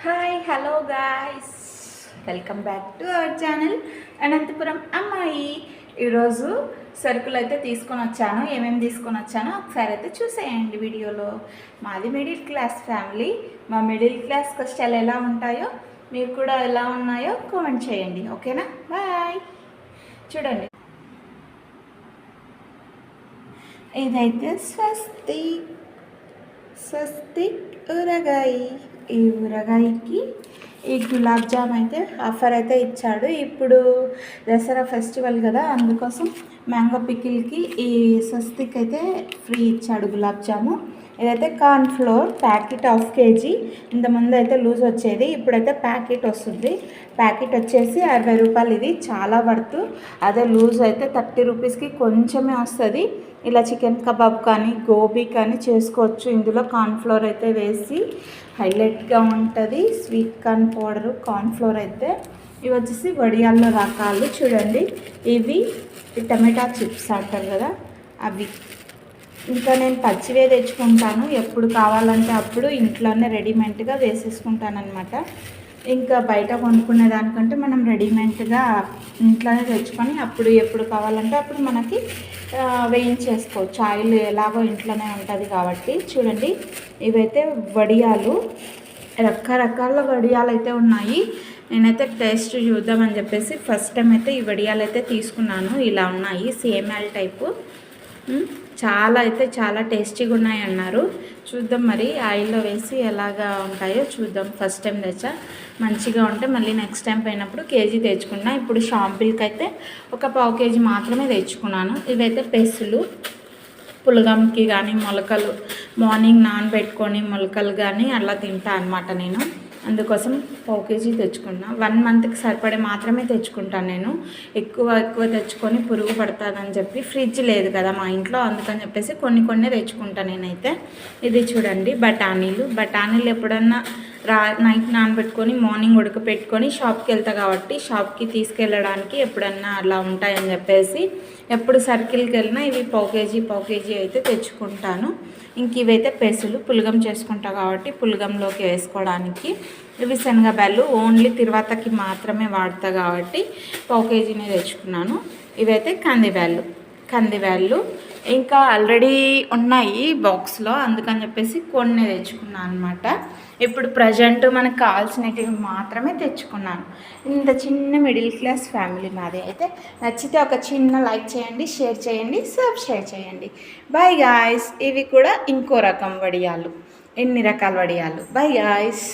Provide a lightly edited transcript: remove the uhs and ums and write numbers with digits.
Hi hello guys, welcome back to our channel Anantapuram అమ్మాయి. ఈరోజు సరుకులు అయితే తీసుకొని వచ్చాను. ఏమేమి తీసుకొని వచ్చానో ఒకసారి అయితే చూసేయండి వీడియోలో. మాది మిడిల్ క్లాస్ ఫ్యామిలీ. మా మిడిల్ క్లాస్ కష్టాలు ఎలా ఉంటాయో మీరు కూడా ఎలా ఉన్నాయో కామెంట్ చేయండి, ఓకేనా? బాయ్. చూడండి, ఇదైతే స్వస్తిక్ ఊరగాయ. ఈ ఊరగాయకి ఈ గులాబ్ జామ్ అయితే ఆఫర్ అయితే ఇచ్చాడు. ఇప్పుడు దసరా ఫెస్టివల్ కదా, అందుకోసం మ్యాంగో పికిల్కి ఈ స్వస్తిక్ అయితే ఫ్రీ ఇచ్చాడు గులాబ్ జాము. ఇదైతే corn flour packet half KG. ఇంతకుముందు అయితే లూజ్ వచ్చేది, ఇప్పుడైతే ప్యాకెట్ వస్తుంది. ప్యాకెట్ వచ్చేసి 60 రూపాయలు. ఇది చాలా వర్త్. అదే లూజ్ అయితే 30 రూపీస్కి కొంచెమే వస్తుంది. ఇలా చికెన్ కబాబ్ కానీ గోబీ కానీ చేసుకోవచ్చు. ఇందులో కార్న్ఫ్లోర్ అయితే వేసి హైలైట్గా ఉంటుంది. స్వీట్ కార్న్ పౌడరు, కార్న్ఫ్లోర్ అయితే. ఇవి వచ్చేసి వడియాల్లో రకాలు. చూడండి, ఇవి టమాటా చిప్స్ అంటారు కదా, అవి. ఇంకా నేను పచ్చివే తెచ్చుకుంటాను, ఎప్పుడు కావాలంటే అప్పుడు ఇంట్లోనే రెడీమేడ్గా వేసేసుకుంటాను అనమాట. ఇంకా బయట కొనుక్కునే దానికంటే మనం రెడీమేడ్గా ఇంట్లోనే తెచ్చుకొని అప్పుడు ఎప్పుడు కావాలంటే అప్పుడు మనకి వేయించేసుకోవచ్చు. ఆయిల్ ఎలాగో ఇంట్లోనే ఉంటుంది కాబట్టి. చూడండి, ఇవైతే వడియాలు, రకరకాల వడియాలు అయితే ఉన్నాయి. నేనైతే టేస్ట్ చూద్దామని చెప్పేసి ఫస్ట్ టైం అయితే ఈ వడియాలు అయితే తీసుకున్నాను. ఇలా ఉన్నాయి, సేమియాల టైపు. చాలా టేస్టీగా ఉన్నాయి అన్నారు. చూద్దాం మరి ఆయిల్లో వేసి ఎలాగా ఉంటాయో చూద్దాం. ఫస్ట్ టైం తెచ్చా, మంచిగా ఉంటే మళ్ళీ నెక్స్ట్ టైం పోయినప్పుడు కేజీ తెచ్చుకున్నా. ఇప్పుడు షాంపిల్కి అయితే ఒక 1/2 కేజీ మాత్రమే తెచ్చుకున్నాను. ఇవైతే పెసులు, పులగంకి కానీ మొలకలు మార్నింగ్ నానబెట్టుకొని మొలకలు కానీ అలా తింటా అనమాట నేను. అందుకోసం 1/2 కేజీ తెచ్చుకున్నా. 1 మంత్కి సరిపడే మాత్రమే తెచ్చుకుంటాను నేను. ఎక్కువ తెచ్చుకొని పురుగు పడుతుందని చెప్పి, ఫ్రిడ్జ్ లేదు కదా మా ఇంట్లో, అందుకని చెప్పేసి కొన్ని తెచ్చుకుంటాను నేనైతే. ఇది చూడండి, బఠానీలు ఎప్పుడన్నా నైట్ నానబెట్టుకొని మార్నింగ్ ఉడకపెట్టుకొని షాప్కి వెళ్తా కాబట్టి షాప్కి తీసుకెళ్ళడానికి ఎప్పుడన్నా అలా ఉంటాయని చెప్పేసి ఎప్పుడు సర్కిల్కి వెళ్ళినా ఇవి 1/2 కేజీ అయితే తెచ్చుకుంటాను. ఇంక ఇవైతే పెసులు, పులగం చేసుకుంటా కాబట్టి పులగంలోకి వేసుకోవడానికి. ఇవి శనగబ్యాళ్ళు, ఓన్లీ తిరువాతకి మాత్రమే వాడతా కాబట్టి 1/2 కేజీనే తెచ్చుకున్నాను. ఇవైతే కందిబ్యాళ్ళు ఇంకా ఆల్రెడీ ఉన్నాయి బాక్స్లో, అందుకని చెప్పేసి కొన్ని తెచ్చుకున్నాను అనమాట. ఇప్పుడు ప్రజెంట్ మనకు కావాల్సినవి మాత్రమే తెచ్చుకున్నాను. ఇంత చిన్న మిడిల్ క్లాస్ ఫ్యామిలీ మాది. అయితే నచ్చితే ఒక చిన్న లైక్ చేయండి, షేర్ చేయండి, సబ్స్క్రైబ్ చేయండి. Bye guys. ఇవి కూడా ఇంకో రకం వడియాలు, ఎన్ని రకాల వడియాలు. Bye guys.